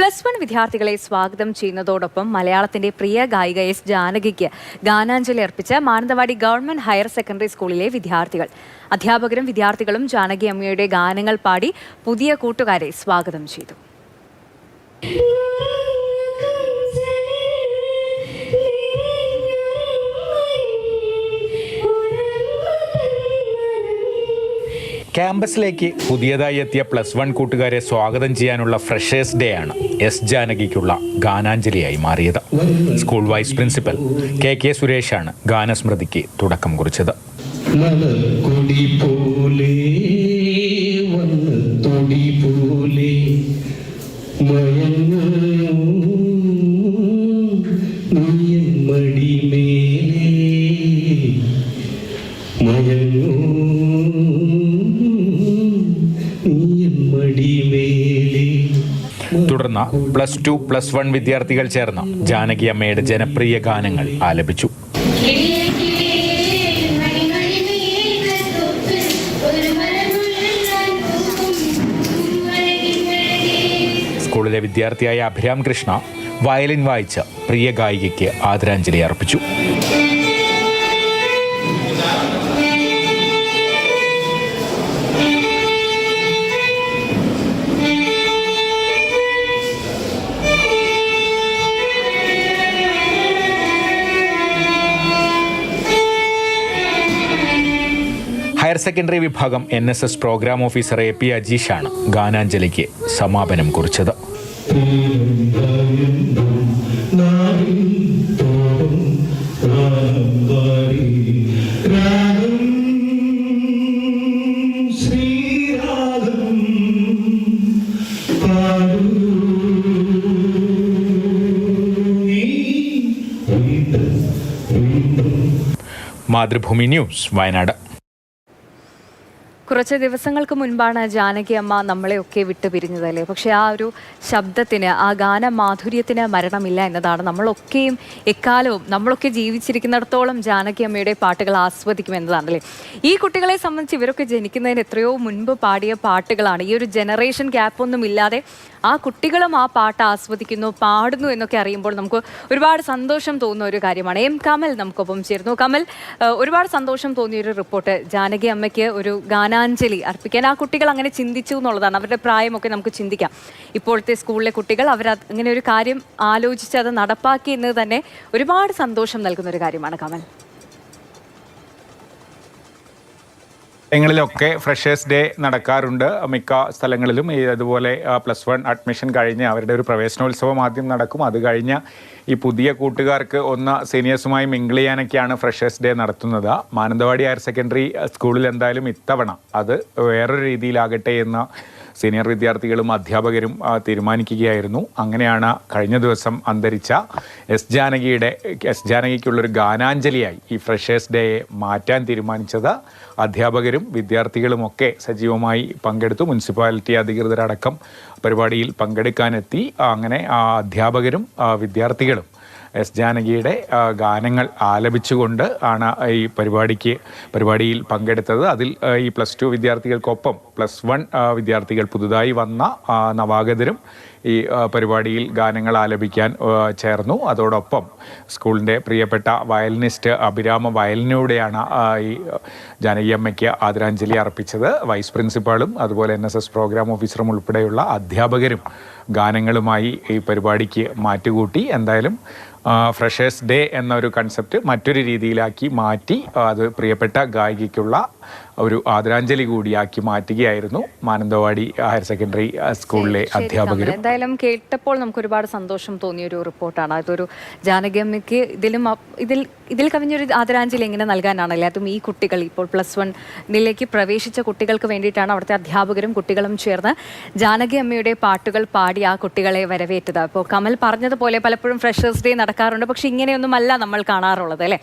+1 വിദ്യാർത്ഥികളെ സ്വാഗതം ചെയ്യുന്നതോടൊപ്പം മലയാളത്തിന്റെ പ്രിയ ഗായിക എസ് ജാനകിക്ക് ഗാനാഞ്ജലി അർപ്പിച്ച മാനന്തവാടി ഗവൺമെന്റ് ഹയർ സെക്കൻഡറി സ്കൂളിലെ വിദ്യാർത്ഥികൾ. അധ്യാപകരും വിദ്യാർത്ഥികളും ജാനകി അമ്മയുടെ ഗാനങ്ങൾ പാടി പുതിയ കൂട്ടുകാരെ സ്വാഗതം ചെയ്തു. ക്യാമ്പസിലേക്ക് പുതിയതായി എത്തിയ +1 കൂട്ടുകാരെ സ്വാഗതം ചെയ്യാനുള്ള ഫ്രഷേഴ്സ് ഡേ ആണ് എസ് ജാനകിക്കുള്ള ഗാനാഞ്ജലിയായി മാറിയത്. സ്കൂൾ വൈസ് പ്രിൻസിപ്പൽ കെ സുരേഷാണ് ഗാനസ്മൃതിക്ക് തുടക്കം കുറിച്ചത്. തുടർന്ന് +2, +1 വിദ്യാർത്ഥികൾ ചേർന്ന് ജാനകി അമ്മയുടെ ജനപ്രിയ ഗാനങ്ങൾ ആലപിച്ചു. സ്കൂളിലെ വിദ്യാർത്ഥിയായ അഭിരാം കൃഷ്ണ വയലിൻ വായിച്ച് പ്രിയ ഗായികയ്ക്ക് ആദരാഞ്ജലി അർപ്പിച്ചു. ഹയർ സെക്കൻഡറി വിഭാഗം NSS പ്രോഗ്രാം ഓഫീസർ AP അജീഷാണ് ഗാനാഞ്ജലിക്ക് സമാപനം കുറിച്ചത്. മാതൃഭൂമി ന്യൂസ്, വയനാട്. കുറച്ച് ദിവസങ്ങൾക്ക് മുൻപാണ് ജാനകി അമ്മ നമ്മളെയൊക്കെ വിട്ടു പിരിഞ്ഞതല്ലേ. പക്ഷേ ആ ഒരു ശബ്ദത്തിന്, ആ ഗാനമാധുര്യത്തിന് മരണമില്ല എന്നതാണ്. നമ്മളൊക്കെയും എക്കാലവും നമ്മളൊക്കെ ജീവിച്ചിരിക്കുന്നിടത്തോളം ജാനകി അമ്മയുടെ പാട്ടുകൾ ആസ്വദിക്കുമെന്നതാണല്ലേ. ഈ കുട്ടികളെ സംബന്ധിച്ച് ഇവരൊക്കെ ജനിക്കുന്നതിന് എത്രയോ മുൻപ് പാടിയ പാട്ടുകളാണ്. ഈ ഒരു ജനറേഷൻ ഗ്യാപ്പൊന്നും ഇല്ലാതെ ആ കുട്ടികളും ആ പാട്ട് ആസ്വദിക്കുന്നു, പാടുന്നു എന്നൊക്കെ അറിയുമ്പോൾ നമുക്ക് ഒരുപാട് സന്തോഷം തോന്നുന്ന ഒരു കാര്യമാണ്. കമൽ നമുക്കൊപ്പം ചേർന്നു. കമൽ, ഒരുപാട് സന്തോഷം തോന്നിയൊരു റിപ്പോർട്ട്. ജാനകി അമ്മയ്ക്ക് ഒരു ഗാനാഞ്ജലി അർപ്പിക്കാൻ ആ കുട്ടികൾ അങ്ങനെ ചിന്തിച്ചു എന്നുള്ളതാണ്. അവരുടെ പ്രായമൊക്കെ നമുക്ക് ചിന്തിക്കാം. ഇപ്പോഴത്തെ സ്കൂളിലെ കുട്ടികൾ അങ്ങനെ ഒരു കാര്യം ആലോചിച്ച് അത് നടപ്പാക്കി എന്നത് തന്നെ ഒരുപാട് സന്തോഷം നൽകുന്ന ഒരു കാര്യമാണ്. കമൽ, ങ്ങളിലൊക്കെ ഫ്രഷേഴ്സ് ഡേ നടക്കാറുണ്ട് മിക്ക സ്ഥലങ്ങളിലും. അതുപോലെ +1 അഡ്മിഷൻ കഴിഞ്ഞ് അവരുടെ ഒരു പ്രവേശനോത്സവം ആദ്യം നടക്കും. അത് കഴിഞ്ഞ് ഈ പുതിയ കൂട്ടുകാർക്ക് ഒന്ന് സീനിയേഴ്സുമായി മിങ്കിൾ ചെയ്യാനൊക്കെയാണ് ഫ്രഷേഴ്സ് ഡേ നടത്തുന്നത്. മാനന്തവാടി ഹയർ സെക്കൻഡറി സ്കൂളിൽ എന്തായാലും ഇത്തവണ അത് വേറൊരു രീതിയിലാകട്ടെ എന്ന് സീനിയർ വിദ്യാർത്ഥികളും അധ്യാപകരും തീരുമാനിക്കുകയായിരുന്നു. അങ്ങനെയാണ് കഴിഞ്ഞ ദിവസം അന്തരിച്ച എസ് ജാനകിക്കുള്ളൊരു ഗാനാഞ്ജലിയായി ഈ ഫ്രഷേഴ്സ് ഡേയെ മാറ്റാൻ തീരുമാനിച്ചത്. അധ്യാപകരും വിദ്യാർത്ഥികളുമൊക്കെ സജീവമായി പങ്കെടുത്തു. മുനിസിപ്പാലിറ്റി അധികൃതരടക്കം പരിപാടിയിൽ പങ്കെടുക്കാനെത്തി. അങ്ങനെ അധ്യാപകരും വിദ്യാർത്ഥികളും എസ് ജാനകിയുടെ ഗാനങ്ങൾ ആലപിച്ചുകൊണ്ട് ആണ് ഈ പരിപാടിയിൽ പങ്കെടുത്തത്. അതിൽ ഈ +2 വിദ്യാർത്ഥികൾക്കൊപ്പം +1 വിദ്യാർത്ഥികൾ, പുതുതായി വന്ന നവാഗതരും ഈ പരിപാടിയിൽ ഗാനങ്ങൾ ആലപിക്കാൻ ചേർന്നു. അതോടൊപ്പം സ്കൂളിൻ്റെ പ്രിയപ്പെട്ട വയലിനിസ്റ്റ് അഭിരാമ വയലിനൂടെയാണ് ഈ ജാനകി അമ്മയ്ക്ക് ആദരാഞ്ജലി അർപ്പിച്ചത്. വൈസ് പ്രിൻസിപ്പാളും അതുപോലെ NSS പ്രോഗ്രാം ഓഫീസറും ഉൾപ്പെടെയുള്ള അധ്യാപകരും ഗാനങ്ങളുമായി ഈ പരിപാടിക്ക് മാറ്റുകൂട്ടി. എന്തായാലും ഫ്രഷേഴ്സ് ഡേ എന്നൊരു കൺസെപ്റ്റ് മറ്റൊരു രീതിയിലാക്കി മാറ്റി അത് പ്രിയപ്പെട്ട ഗായികയ്ക്കുള്ള ഒരു ആദരാഞ്ജലി കൂടിയാക്കി മാറ്റുകയായിരുന്നു മാനന്തവാടി ഹയർ സെക്കൻഡറി സ്കൂളിലെ അധ്യാപകർ. എന്തായാലും കേട്ടപ്പോൾ നമുക്ക് ഒരുപാട് സന്തോഷം തോന്നിയൊരു റിപ്പോർട്ടാണ്. അതൊരു ജാനകി അമ്മയ്ക്ക് ഇതിൽ കവിഞ്ഞൊരു ആദരാഞ്ജലി എങ്ങനെ നൽകാനാണല്ലേ. അതും ഈ കുട്ടികൾ ഇപ്പോൾ +1 പ്രവേശിച്ച കുട്ടികൾക്ക് വേണ്ടിയിട്ടാണ് അവിടുത്തെ അധ്യാപകരും കുട്ടികളും ചേർന്ന് ജാനകി അമ്മയുടെ പാട്ടുകൾ പാടി ആ കുട്ടികളെ വരവേറ്റത്. അപ്പോൾ കമൽ പറഞ്ഞതുപോലെ പലപ്പോഴും ഫ്രഷേഴ്സ് ഡേ നടക്കാറുണ്ട്, പക്ഷെ ഇങ്ങനെയൊന്നുമല്ല നമ്മൾ കാണാറുള്ളത് അല്ലേ.